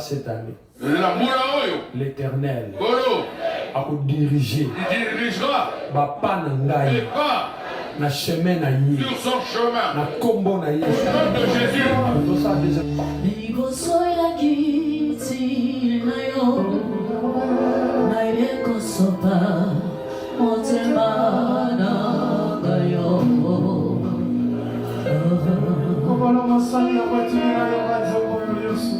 cette année, l'Éternel a dirigé Papa Nangaï na chemin na yi sur son chemin na kombo na Yesu de Jésus. Liboso ya kiti na yo na yekosopa motema na yo Kobola masani ya batini na yo bazoko Yesu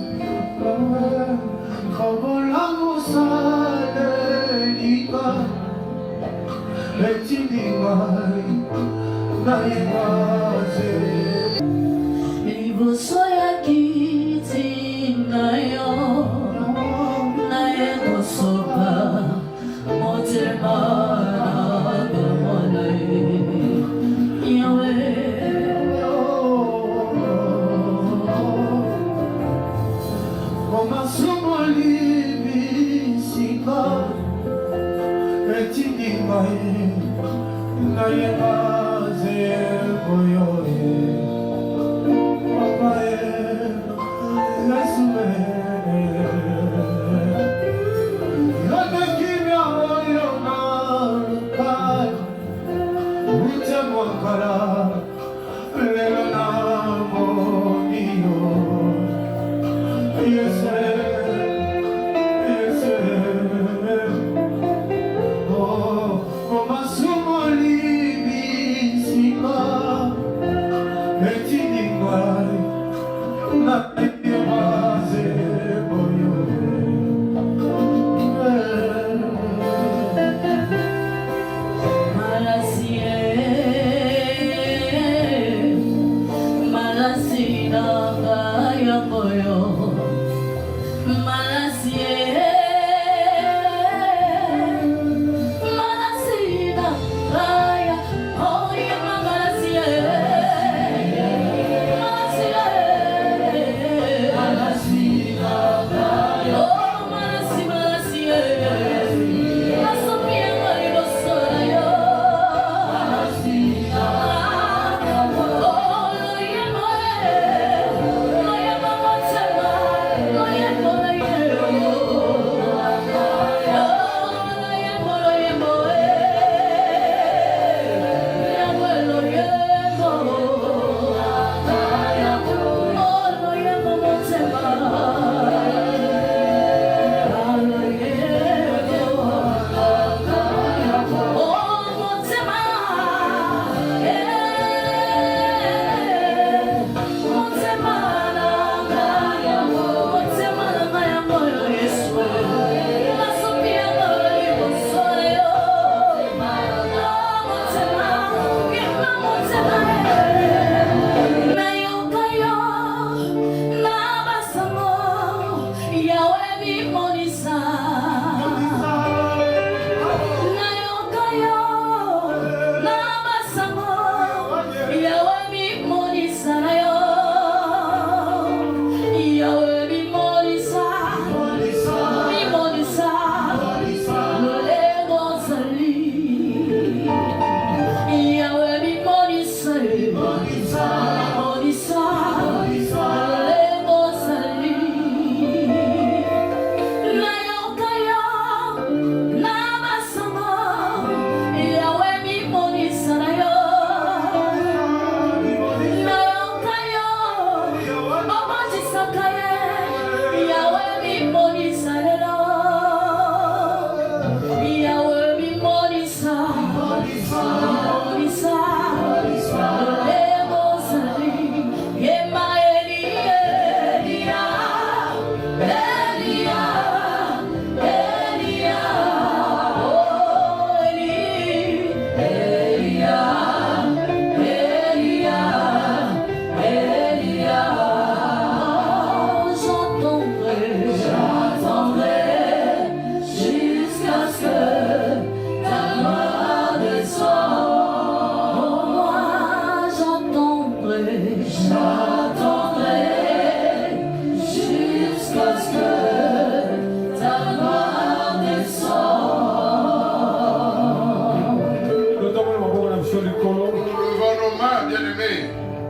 Kobola musale lika Liboso ya kiti na yo na yekosopa motema na Yahweh Koma sumoli bisika etini mai na yebaze koyoe Papa Yesu Yone kimya yona kai Ute mwakara lelo na moniyo Yes, yes, oh, como sumoli bisima, etiniwai, na base boyo. Malasina kaya boyo.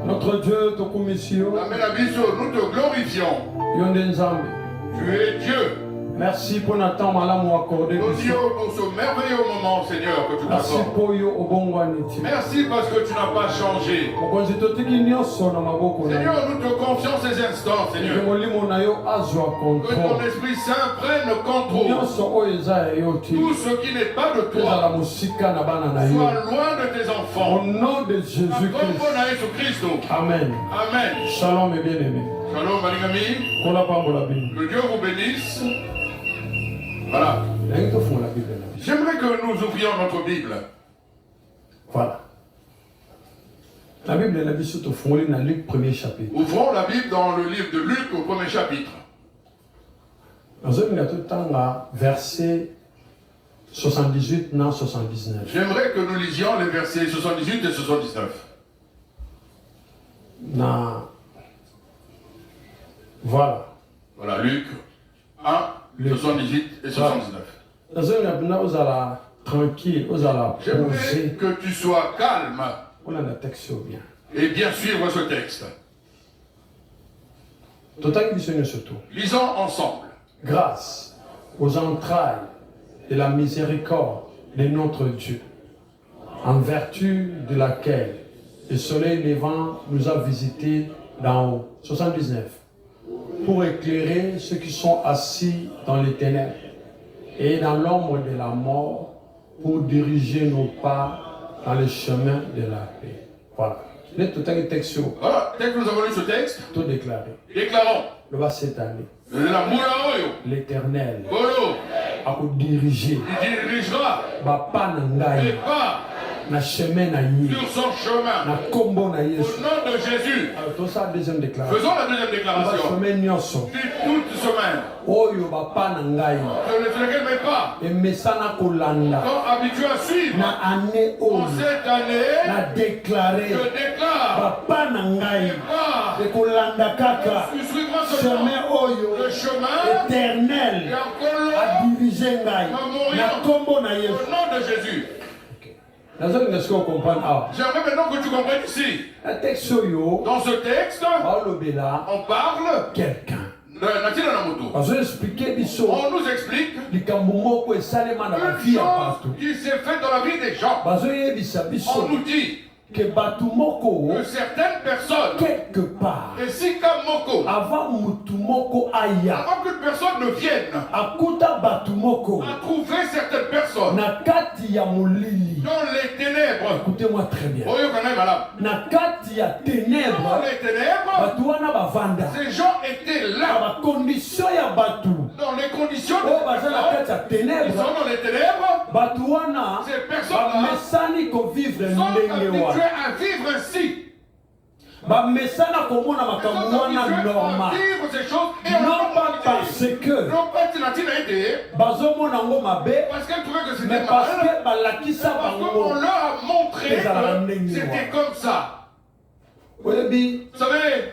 Notre Dieu, te commission. Nous te glorifions. Yonde Nzambe. Tu es Dieu. Merci pour notre temps malamu accordé. Nous disons pour ce merveilleux moment, Seigneur, que tu Merci m'accordes. pour yo obongwaniti. Merci parce que tu n'as pas changé. Mokonzi totiki nyonso na maboko na yo. Seigneur, nous te confions ces instants, Seigneur. Molimo na yo azwa Que contrôle. ton Esprit Saint prenne le contrôle. Nyonso oyo eza ya yo ti. Tout ce qui n'est pas de Ezala toi mosika na bana na yo. soit loin de tes Au enfants. nom de Comme Jésus-Christ. on a Jésus-Christ. Amen. Amen. Shalom mes bien-aimés. Shalom, Malingami. Kola pambola Bible. Que Dieu vous bénisse. Voilà. Nangi tofungola Bible na biso. J'aimerais que nous ouvrions notre Bible. Voilà. La Bible na biso tofungoli na Luc 1er chapitre. Ouvrons la Bible dans le livre de Luc au premier chapitre. Nazolinga totanga verset 78 na 79. J'aimerais que nous lisions les versets 78 et 79. Na voilà. Voilà, Luc 1, 78 et 79. Nazolinga bina ozala tranquille, ozala J'aimerais posé. que tu sois calme On a la texte bien. et bien suivre ce texte. Totangi biso nyonso surtout. Lisons ensemble. Grâce aux entrailles de la miséricorde de notre Dieu, en vertu de laquelle le soleil levant nous a visités d'en haut. 79. Pour éclairer ceux qui sont assis dans les ténèbres et dans l'ombre de la mort, pour diriger nos pas dans le chemin de la paix. Voilà. Les totangi texte, Voilà, dès que nous avons lu ce texte, tout déclaré. déclarons. Le bas cette année, La moula oyo, l'Éternel Bolo, a diriger. il dirigera Papa na et ngai pas na chemin na ye sur son chemin. na kombo na Au Yesu. nom de Jésus, Alors tout ça deuxième déclaration. faisons la deuxième Ba déclaration. chemin nyonso Dis toute semaine, oyo papa na ngai sur lequel mes pas emesana kolanda sont habitués à suivre. na année En oyo cette année, na déclaré je déclare papa na ngai pas de kolanda kaka tu suivras seulement chemin oyo le chemin éternel et encore a dirigé ngai na kombo na au Yesu. nom de Jésus. Nazolinga siko comprendre awa J'aimerais maintenant que tu comprennes ici. na texte oyo Dans ce texte, baolobela on parle quelqu'un de Natina Namoto. bazoexplike biso On nous explique likambo moko esalema na une bavie ya chose bato qui s'est faite dans la vie des gens. bazoyebisa On biso nous dit ke bato moko que certaines personnes, quelque part et si comme Moko, avant mutu moko aya avant qu'une personne ne vienne, akuta bato moko a trouvé certaines personnes na kati ya molili. dans les ténèbres. Écoutez-moi très bien. Oyo kana malade. Na kati ya Dans ténèbres les ténèbres, bato wana bavanda ces gens étaient na là, bakondition ya bato dans les conditions de oyo baza na kati ya ils ténèbres. sont dans les ténèbres, Bato wana ces personnes-là bamesani kovivre sont ndenge habituées wana à vivre ainsi. bamesana komona Ils makambo sont wana habitués à normal vivre ces choses et non en pas normalité. parce que Non pas que Tina été, bazomona ngo mabe parce qu'elle trouvait que c'était mais parce mal, que balakisa parce qu'on bango leur a montré Les Arabes que n'ignorent. c'était comme ça. oyebi Vous savez,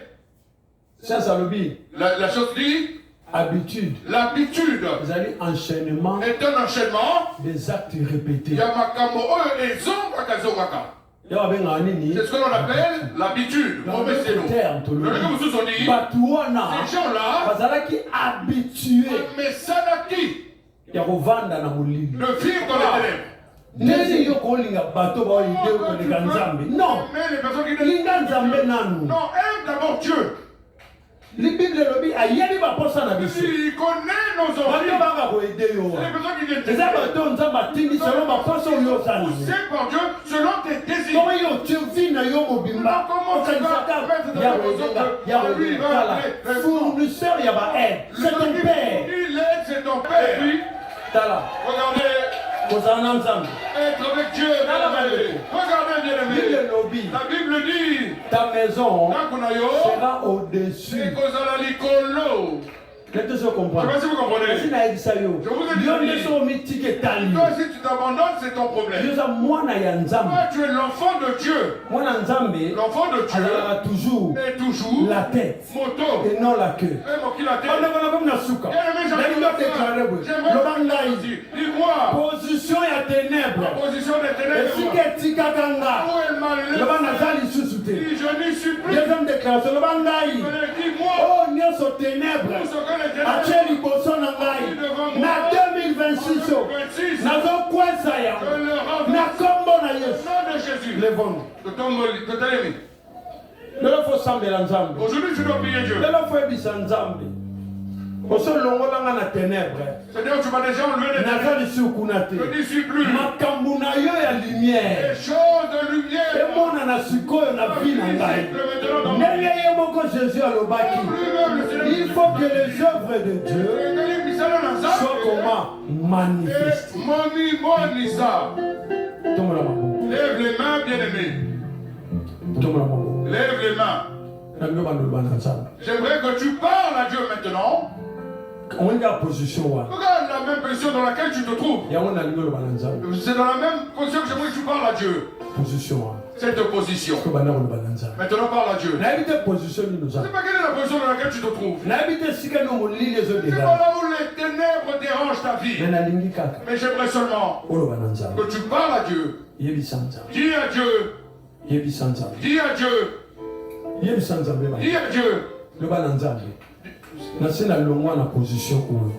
science alobi la chose dit, habitude l'habitude ezali enchaînement est un enchaînement. des actes répétés Il y a makambo oyo ezongaka ezongaka. ya babengaka nini C'est ce que l'on appelle l'habitude. dans Mauvais c'est d'autres termes nous. Le tolobi que vous ont dit, bato wana ces gens-là, bazalaki habitué mais Sanaki, ya kovanda na molili de vivre dans les ténèbres. ndenge yo kolinga bato baolinge koleka nzambe non Mais les personnes qui disent, linga nzambe nanu non, aime d'abord Dieu. libible elobi ayebi baposa na biso Il connaît nos bato origines. baka koede yo Les personnes qui viennent eza bato nzambe atindi selon baposa oyo ozali poussé par Dieu selon tes désirs. koma yo tie vi na yo mobimba okanisaka yakoedenga tala fournisseur ya baaide c'est ton père Il est, c'est ton Père. Puis, tala regardez, kozala na nzambe être avec Dieu. Regardez, bien bible aimé. elobi La Bible dit, ta maison Nakunayo, sera au-dessus et kozala likolo. nete so Je ne sais comprendre pas si vous comprenez. esi nayebisa yo Je vous ai dit yo oui. nde so omitiki etali Toi, si tu t'abandonnes, c'est ton yo problème. oza mwana ya nzambe Toi, tu es l'enfant de Dieu. mwana nzambe L'enfant de Dieu azalaka toujours est toujours la tête moto. et non la queue Et mon qui la tête. ondekona komi na suka nalingi odeklare boye loba ngai Dis-moi, position ya ténèbre position des ténèbres. esika etikaka nga Où est le mal loba naza lisusu te Si je n'y suis plus, deuxième déclaration loba ngai dis-moi, oyo nyonso ténèbre Tout ce que les atie ténèbres liboso na ngai devant na moi, 2026 o 26, nazokweza que yango le na renverse kombo na au yesu nom de Jésus. levons Que ton ennemi. lelo fo sambela nzambe Aujourd'hui, tu dois prier Dieu. lelo fo yebisa nzambe osolongolanga na ténèbre C'est-à-dire, tu vas déjà enlever les naza ténèbres. lisusu kuna te Je n'y suis plus. makambo na yo ya lumière Les choses de lumière. emonana sikoyo na vi na ngai Maintenant, dans ndenge ye moko jésus alobaki lui-même, le Seigneur. il faut que les œuvres de Dieu soient Sois comment manifestées. Monisa. Tombola maboko, Lève les mains, bien-aimés. tombola maboko. Lève les mains. Namyo bandolo bana nzambe. J'aimerais que tu parles à Dieu maintenant. On est en position wa. Regarde la même position dans laquelle tu te trouves. Yango na lingo lo bana nzambe. C'est dans la même position que j'aimerais que tu parles à Dieu. Position wa. Cette position. Ko bana lo bana nzambe. Maintenant, parle à Dieu. Na habite position ni nous Je ne sais pas quelle est la position dans laquelle tu te trouves. Na habite sika no molili ezo C'est dega. pas là où les ténèbres dérangent ta vie. Mais na lingi kaka. Mais j'aimerais seulement O lo bana nzambe. que tu parles à Dieu. Yebisa nzambe. Dis à Dieu. Yebisa nzambe. Dis à Dieu. Yebisa nzambe ba. Dis à Dieu. Lo bana nzambe. Na sina longwa na position oyo.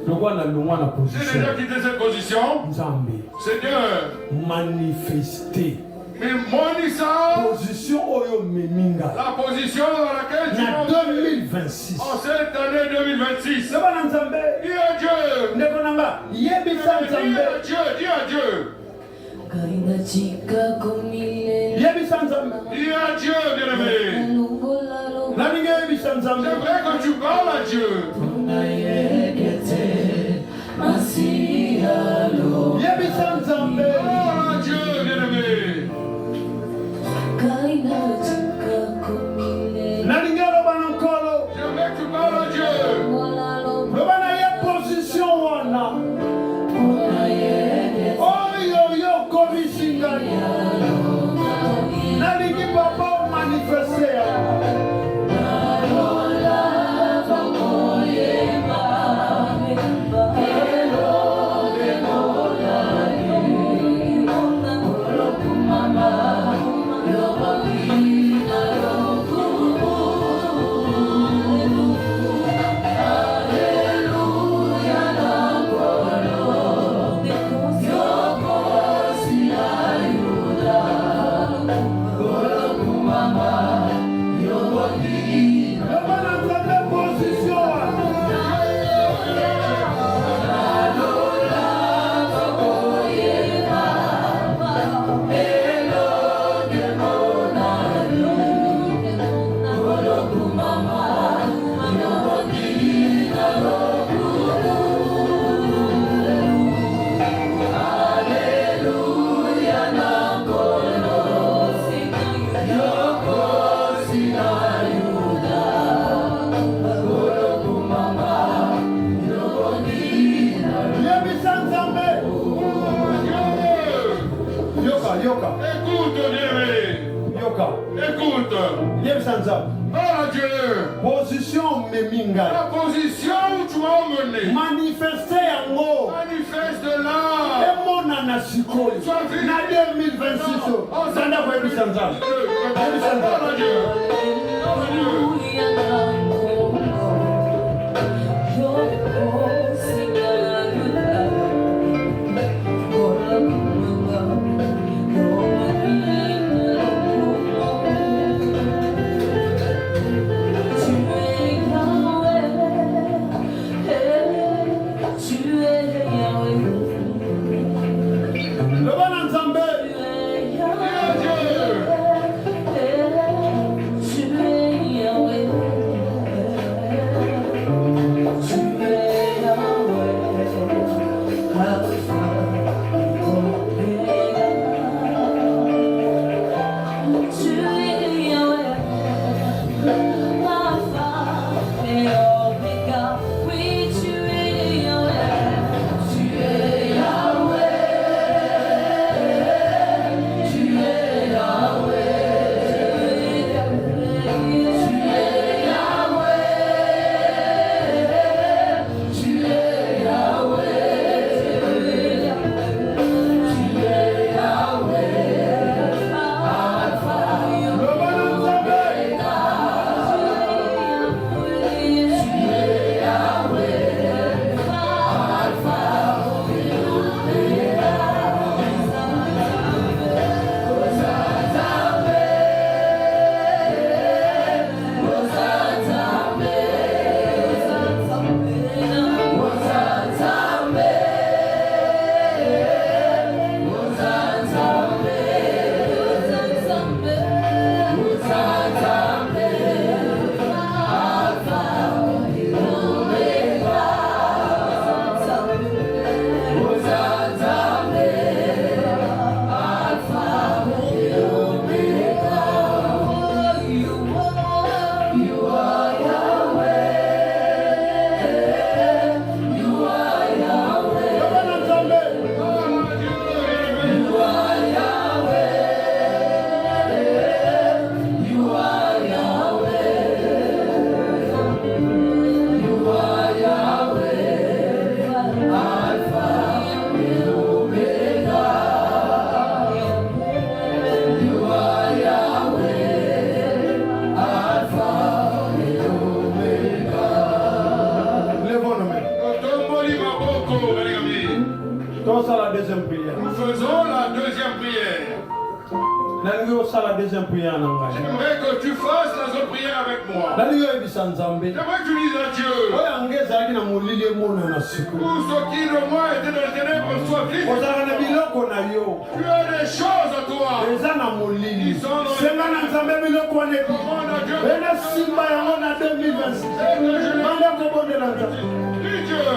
Longwa na longwa na J'ai position. déjà quitté cette position. Nzambe. Seigneur, Manifester. mais monisa position oyo meminga la position dans laquelle tu na vas 2026 en cette année 2026. leba na nzambe Dis à Dieu. ndeko nanga yebisa Dis à nzambe Dieu. Dis à Dieu. Kaina chikako milele yebisa nzambe Dis à Dieu, bien-aimé. Lungola lo nalinga yebisa nzambe J'aimerais que tu parles à Dieu. Unayekete Masialo yebisa nzambe Parle à Dieu, bien-aimé. Kaina chikako milele nalinga loba na nkolo J'aimerais que tu parles à Dieu. Lungola lo loba na ye position wana Unayekete oyo yo komisi ngai nalingi papa manifeste yango loba na nzambe position wana yebisa nzambe yoka yoka Écoute, bien-aimé. yoka Écoute. yebisa nzambe Parle à Dieu. position meminga La position où tu m'as emmené. manifeste yango Manifeste là. emonana sikoyo na 2026 o zanda koyebisa nzambe yebisa Parle à nzambe Dieu. Parle à Dieu. loba na nzambe Dis à Dieu. Faisons la deuxième prière. nalingi osala deuxième prière na ngai J'aimerais que tu fasses la seule prière avec moi. nalingi oyebisa nzambe J'aimerais que tu dises à Dieu. oyo yango ezalaki na molili emonana siku Tout ce qui de moi était dans les ténèbres soit vite. ozalaka na biloko na yo Tu as des choses à toi. eza na molili Ils sont dans senga na nzambe biloko wana ebi Demande à Dieu. ena simba yango na 2026 banda kobondela nzambe Prie Dieu.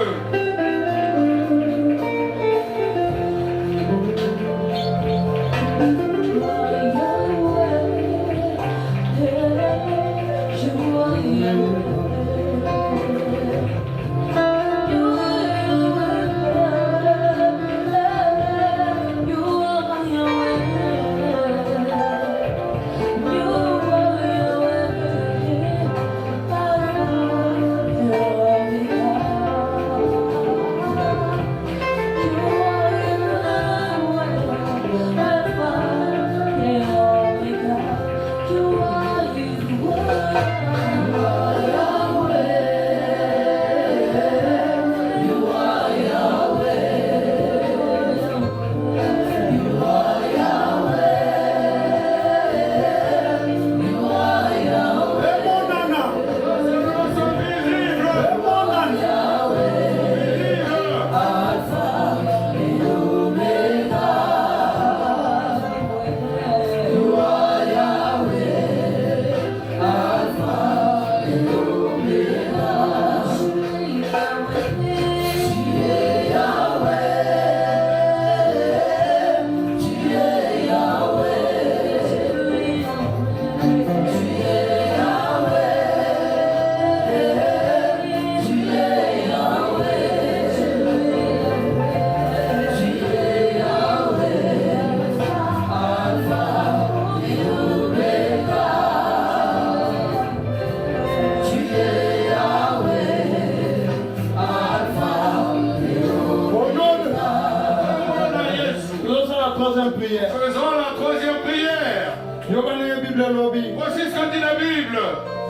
Faisons la troisième prière. Voici ce que dit la Bible.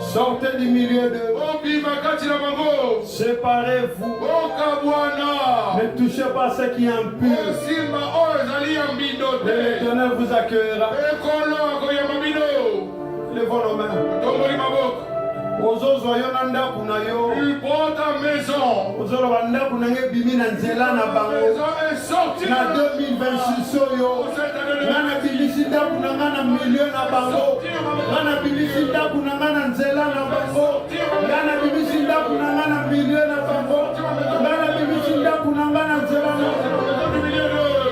sortez du milieu de séparez-vous, ne touchez pas ce qui est impur. L'Éternel vous accueillera. Levons nos mains. Ozozo yo na ndaku na yo. Tu prends ta maison. Ozolo ba ndaku na nge bimi na nzela na bango. Na 2026 oyo. Ngana bilisi ndaku na ngana milieu na bango. Ngana bilisi ndaku na ngana nzela na bango. Ngana bilisi ndaku na ngana milieu na bango. Ngana bilisi ndaku na ngana nzela na bango.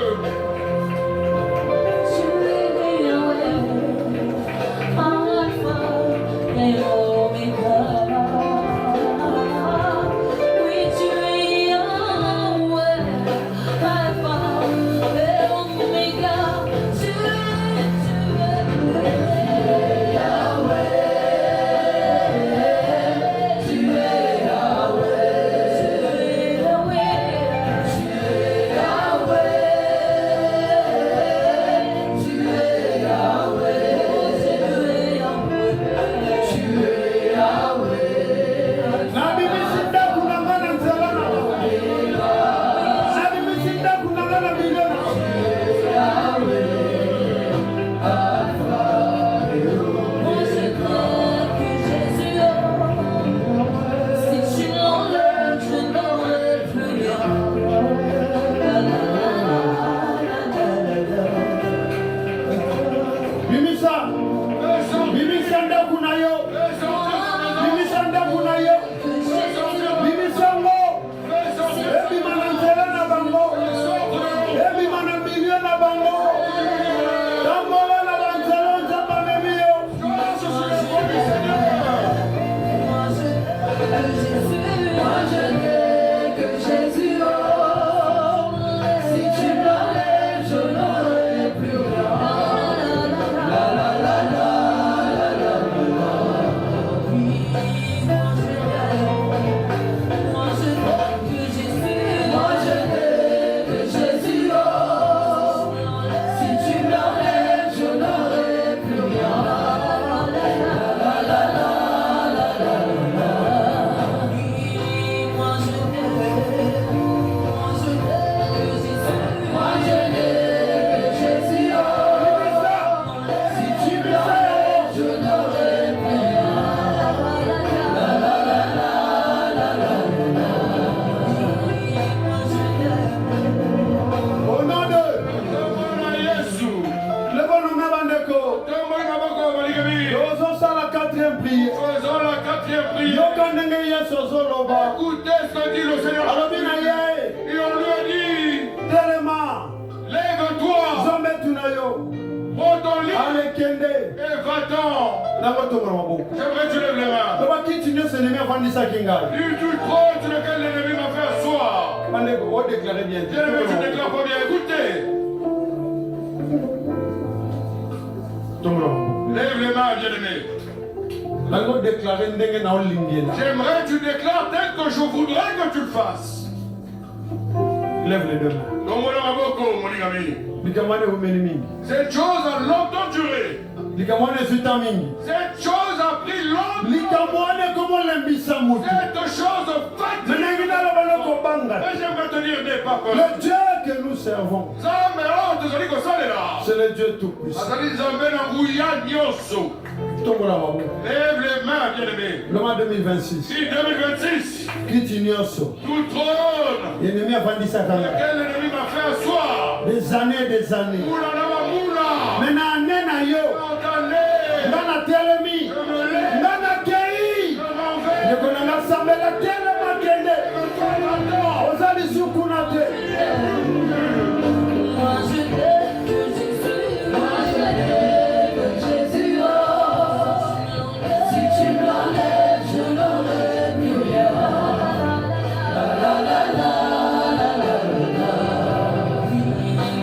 Yahweh, le Seigneur. alobi na ye Et on lui a dit, telema lève-toi, nzambe tuna yo prends ton lit alekende et va-t'en. nakotongola maboko J'aimerais que tu lèves les mains. loba kiti nyonso enemi afandisaki ngai Du trône sur lequel l'ennemi m'a fait asseoir. bandeko odéclare bien te Bien aimé, tu déclares pas bien. Écoutez, tongola maboko lève les mains, bien aimé. nango déclare ndenge na olingiela J'aimerais que tu déclares tel que je voudrais que tu le fasses. lève les deux mains Donc, mon ami, mon ami, likambo wana eumeli mingi cette chose a longtemps duré. likambo wana ezuta mingi Cette chose a pris longtemps. likambo wana ekomolembisa motu Cette chose fatigue. menangi naloba nokobanga Et j'aimerais te dire des papes. le Dieu que nous servons Nzambe oyo tozali kosalela. c'est le Dieu tout-puissant Azali Nzambe na nguya nyonso. tongola maboko Lève les mains, bien aimé. loma 2026 Si 2026, kiti nyonso tout trône ennemi afandisaka ngai lequel l'ennemi m'a fait asseoir. des années Moula na mamula. me na ane na yo Condamné. nga na telemi Je me lève. nga na kei Je m'en vais. ndeko na nga sambela telema kende Attends. oza lisuku na te Moi je t'aime que Jésus, moi je t'aime que Jésus, oh. Si tu me l'enlèves, je n'aurai plus rien. La la la la la la la.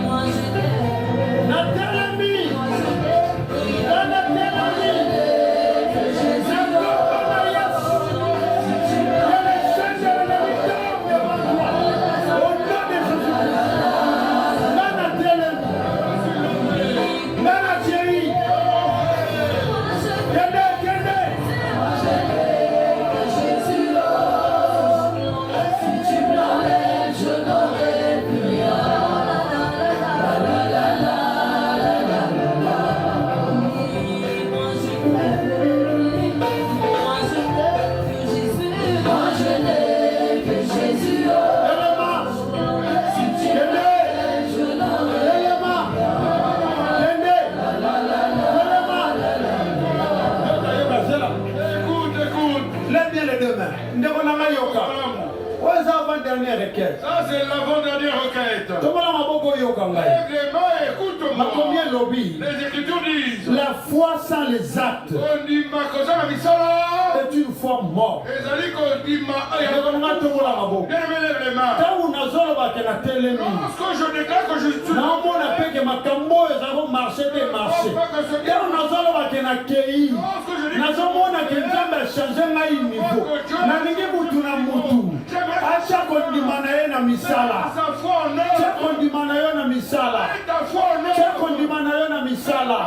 Moi je t'aime, na telemi moi je t'aime, nga na telemi que Jésus, na kombo na yesu elesengele na likambo ya bakwa au nom de Jésus nga na telemi nga na tiei kende kende que Jésus, oh. Si tu me l'enlèves, je n'aurai plus rien. La la la la la la la. Moi je t'aime, que Jésus, moi je n'aime que Jésus, oh. telema Si tu me kende l'enlèves, je n'aurai telema kende telema zela Écoute, écoute. lève bien les deux mains ndeko na ngai yoka oyo eza avant dernière requête Ça, c'est l'avant-dernière requête. tomona maboko oyoka ngai Lève les mains et écoute-moi. makomi elobi Les Écritures disent la foi sans les actes ondima kozala misala est une foi morte ezali kondima ndeko na ngai tombola maboko bien aimé, lève les mains. ntango nazolobake na telemi Lorsque je déclare que je suis naomona peke makambo oyo eza komarshe te marshe ntango nazolobake na kei lorsque je dis nazomona ke nzambe achange ngai niveau nalingi mutu na mutu atia kondima na ye na misala sa foi en tia œuvre, kondima na yo na misala ta foi en tia œuvre, kondima na yo na misala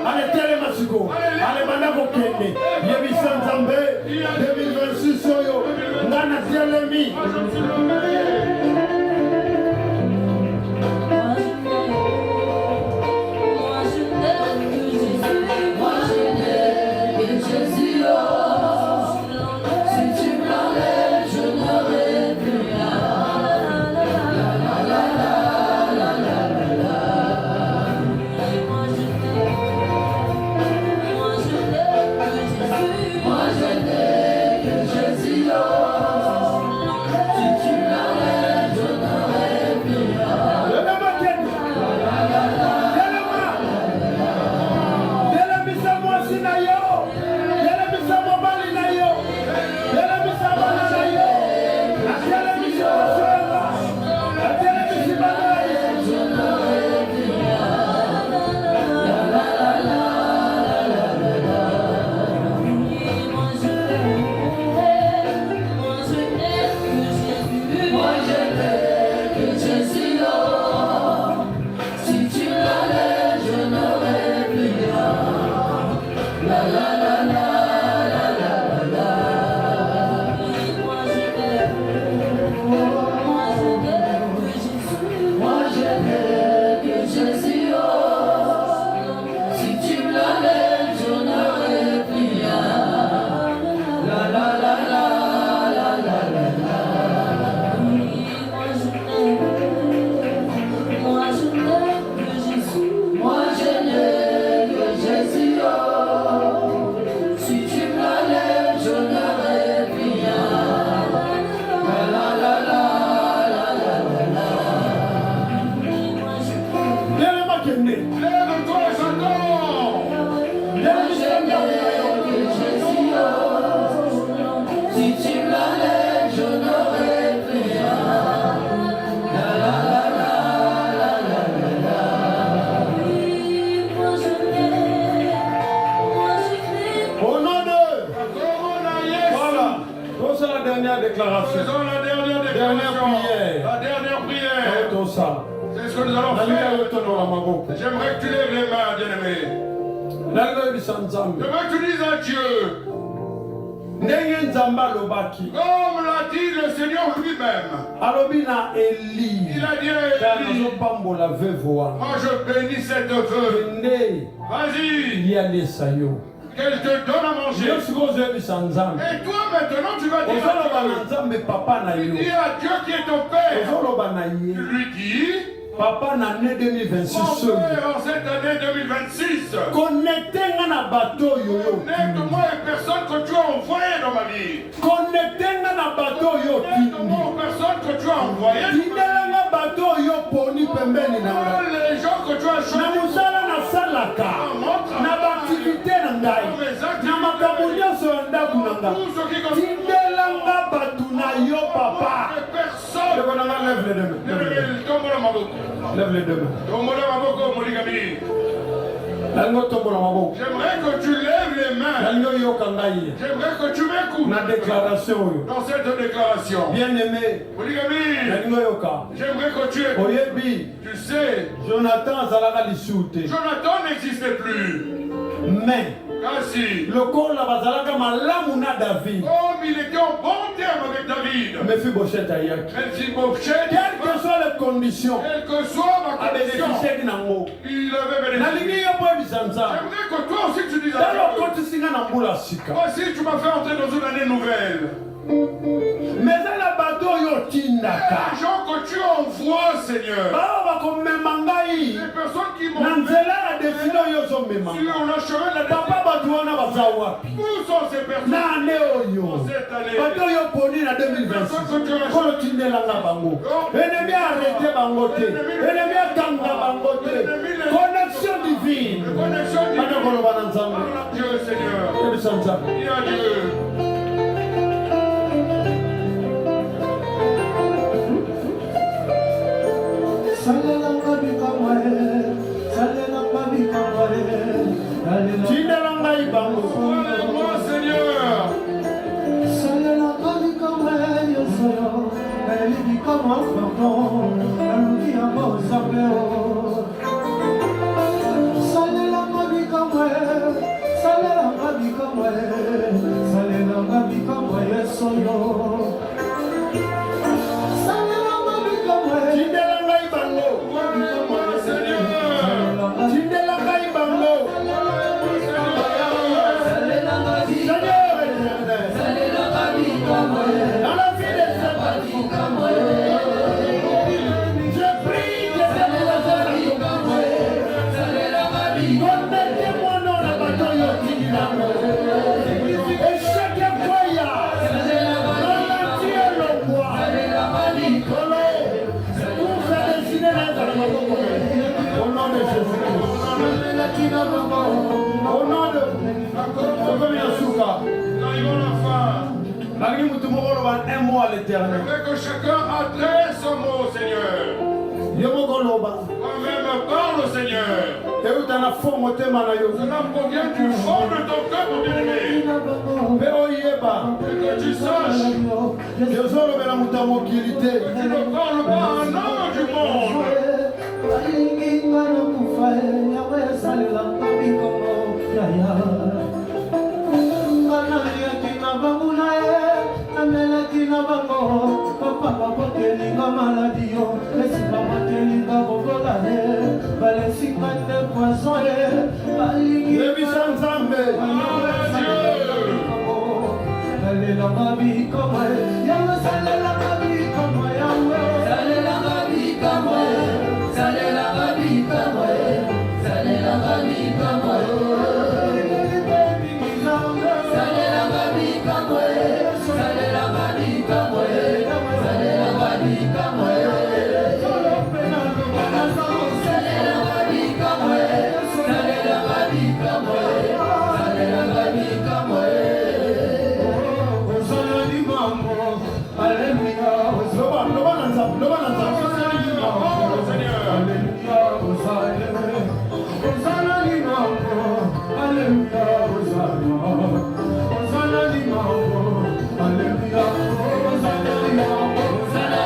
ale telema siko ale banda kokende yebisa nzambe 2026 oyo nga na telemi Moi je n'aime que Jésus, moi je n'aime que Jésus, oh. Si tu me l'enlèves, je n'aurai plus rien. La la la la la la la. Moi je n'aime que Jésus, moi je n'aime que Jésus, oh. Si tu me Dernière prière. La dernière prière. Tosa. C'est ce que nous allons Nani faire. ya yoto na maboko. J'aimerais que tu lèves les mains, bien-aimé. Nalgo bisanzambe. J'aimerais que tu dises à Dieu, Ndenge nzamba lobaki. comme l'a dit le Seigneur lui-même. Alobi na Eli. Il a dit Car à Élie, nazopambola veuve wana. moi je bénis cette veuve. Nde Vas-y, lialesa yo. qu'elle te donne à manger. Yo sikoyo ozoyebisa nzambe. Et toi maintenant tu vas dire Ozoloba à na nzambe papa na Dieu, yo. dis à Dieu qui est ton Père. Ozoloba na Tu ye. lui dis, Papa na ne 2026 mon oyo. Père, en cette année 2026, Connecte nga na bato oyo yo. connecte-moi aux personnes que tu as envoyées dans ma vie. Connecte nga na bato oyo Connecte-moi tindi. aux personnes que tu as envoyées. Tindela nga bato oyo poni pembeni na nga. Les gens que tu as Na choisis. mosala nasalaka. Na baaktivité na ngai. Na makambo nyonso ya ndako na nga. Tout ce qui concerne Tindela nga bato na yo papa. les personnes. Lève na nga, lève les deux mains. Lève les deux mains. Tombola maboko. Lève les deux mains. Tombola maboko, moligami. Nalingo tombola maboko. J'aimerais que tu lèves les mains. Nalingo yoka ngai. J'aimerais que tu m'écoutes. Na déclaration oyo. Dans cette déclaration. Bien aimé. Moligami. Nalingo yoka. J'aimerais que tu écoutes. Oyebi. Tu sais, Jonathan azalaka lisusu te. Jonathan n'existait plus. Mais Ainsi, lokola bazalaka malamu na David. comme il était en bon terme avec David, Mephibosheth ayaki. Mephibosheth, Quelles que soient les conditions, quelle que soit ma condition, abénéficiaki nango. il avait bénéficié. Nalingi yo boyebisa nzambe. J'aimerais que toi aussi tu dises à Tala Dieu, okotisinga na mbula sika. voici tu m'as fait entrer dans une année nouvelle. Mais ezala bato oyo Les otindaka. gens que tu envoies, Seigneur, Bao bakomema ngai les personnes qui na m'ont nzela ya defile oyo ozomema. sur le chemin de la Papa bato wana baza wapi? Où sont ces personnes Na ane oyo. cette année? Bato oyo poni na 2026. Kolo tindelanga bango. Ennemi arrêté bango te. Ennemi akanga bango te. Connexion divine. Connexion Bana divine. koloba na nzambe. Parle à Dieu, Seigneur. Yebisa nzambe. Dis à Dieu. Tindela ngai bango. Moi, Seigneur. Tindela ngai bango. Moi, Seigneur. Tindela ngai bango. Seigneur éternel. Dans la vie de cet enfant, je prie de cette Connectez-moi dans la bataille au Tindela. Et chaque foyer, dans l'entier le bois, pour faire dessiner les animaux. Au nom de Jésus-Christ. Au nom de Yasuka. Nous arrivons à la fin. Nalingi mutu moko loba un mot à l'éternel. J'aimerais que chacun adresse un mot, Seigneur. Yo moko loba. Toi-même parle au Seigneur. Euta na fond motema na yo. Cela provient du fond de ton cœur, mon bien-aimé. Mpe oyeba. Et que tu saches, Yozolobela mutu ya mokili te. tu ne parles pas en nom du monde. Yebisa nzambe. Loba na nzambe. Loba na nzambe. Parle, Seigneur. Hallelujah.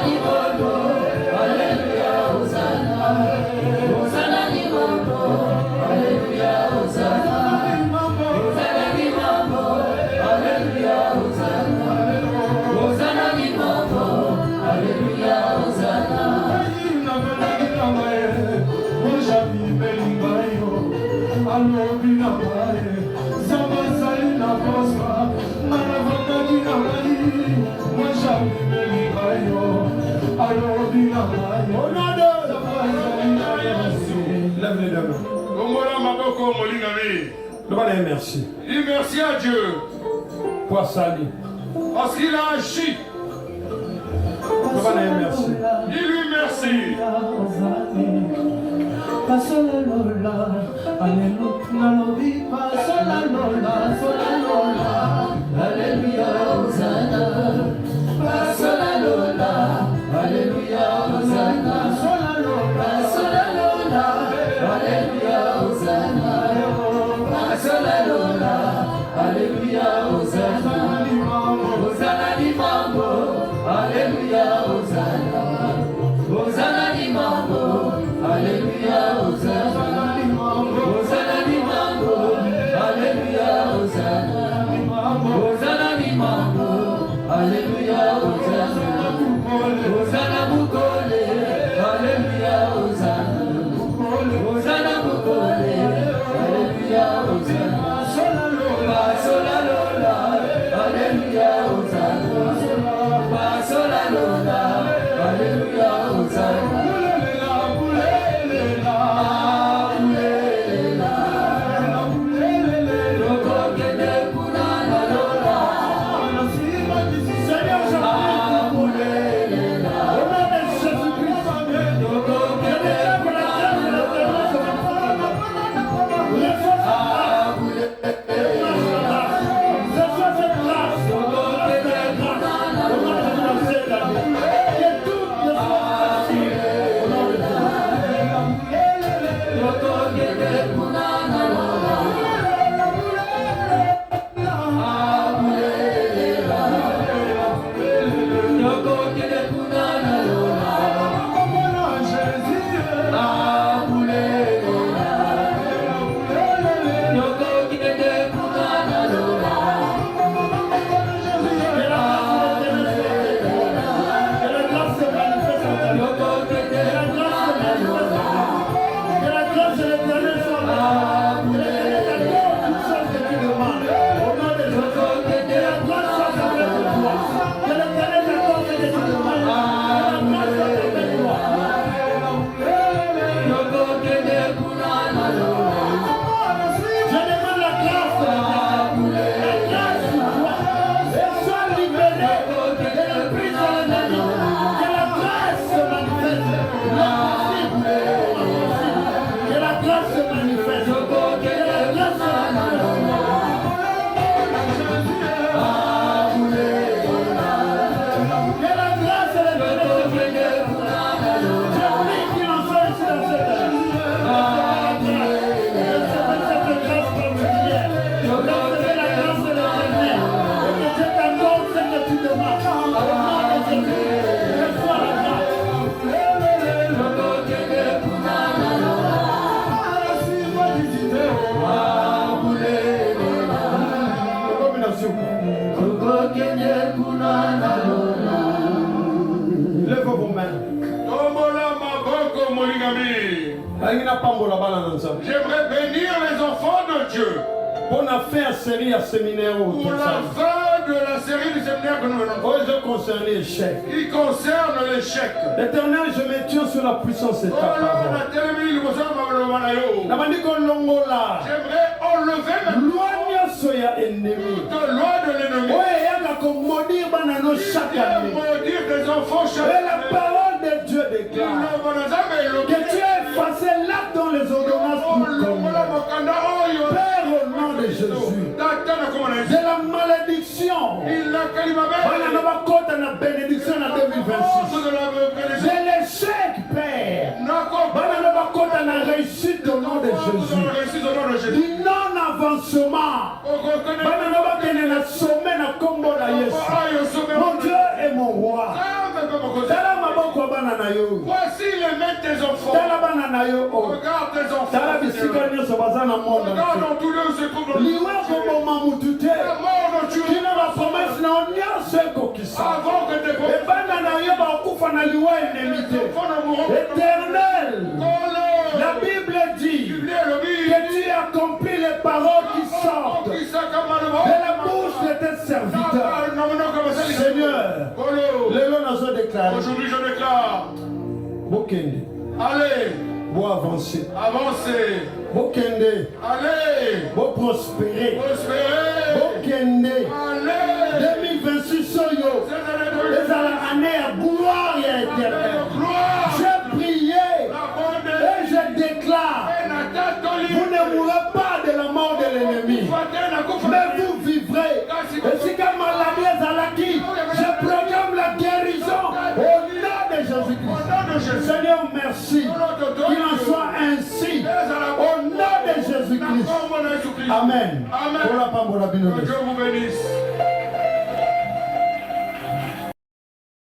Au nom de... Lève les deux mains. Nous allons dire merci. Dis merci à Dieu Pour salut. parce qu'il a agi. Nous allons dire merci. Dis-lui merci. Alléluia, Hosanna. Pasola Lola, Alléluia, Hosanna. Pasola Lola, Alléluia, Hosanna. Pasola Lola, Alléluia, Hosanna. Hosanna di mambo, Alléluia, Hosanna. Hosanna di mambo, Alléluia, Hosanna. Hosanna di mambo, Alléluia, Hosanna. Hosanna di mambo, Alléluia, Hosanna. Hosanna Mukole, Alléluia, Hosanna. Hosanna Mukole, Alléluia, Hosanna. Pasola Lola, Alléluia, Hosanna. Pasola Lola, Alléluia, Hosanna. Lève vos mains. J'aimerais bénir les enfants de Dieu On a fait une série à séminaire pour la fin de la série du séminaire que nous venons de faire. qui concerne l'échec. Qui concerne l'échec. L'Éternel, je me tiens sur la puissance de ta parole. J'aimerais enlever maintenant toute loi de l'ennemi. Il vient maudire des enfants chaque Et la année. parole de Dieu déclare que tu as effacé l'acte dans les ordonnances pour Père, au nom de Jésus, de la malédiction, la bénédiction en 2026, de l'échec, Père, la réussite au nom de Jésus, du non-avancement, mon Dieu et mon roi. Voici les mains des enfants. Regarde tes enfants. Regarde dans tous les où se trouvent dans le monde. La mort ne tue avant que tes Éternel, la Bible dit que tu accomplis les paroles qui sortent de la bouche de tes serviteurs. Seigneur, les lois nous ont déclaré déclarer. Aujourd'hui, je déclare. Bokende. Allez. Vous avancez. Avancez. Bokende. Allez. Vous prospérez. Prospérez. Bokende. Allez. 2026 soyo. Les année à gloire et éternelle. J'ai prié et je déclare. Vous ne mourrez pas de la mort de l'ennemi. Mais vous vivrez. Et si comme maladie est à l'acquis, je proclame la guérison au nom de Jésus-Christ. Seigneur, merci. Qu'il en soit ainsi. Au nom de Jésus-Christ. Amen. Amen. Que Dieu vous bénisse.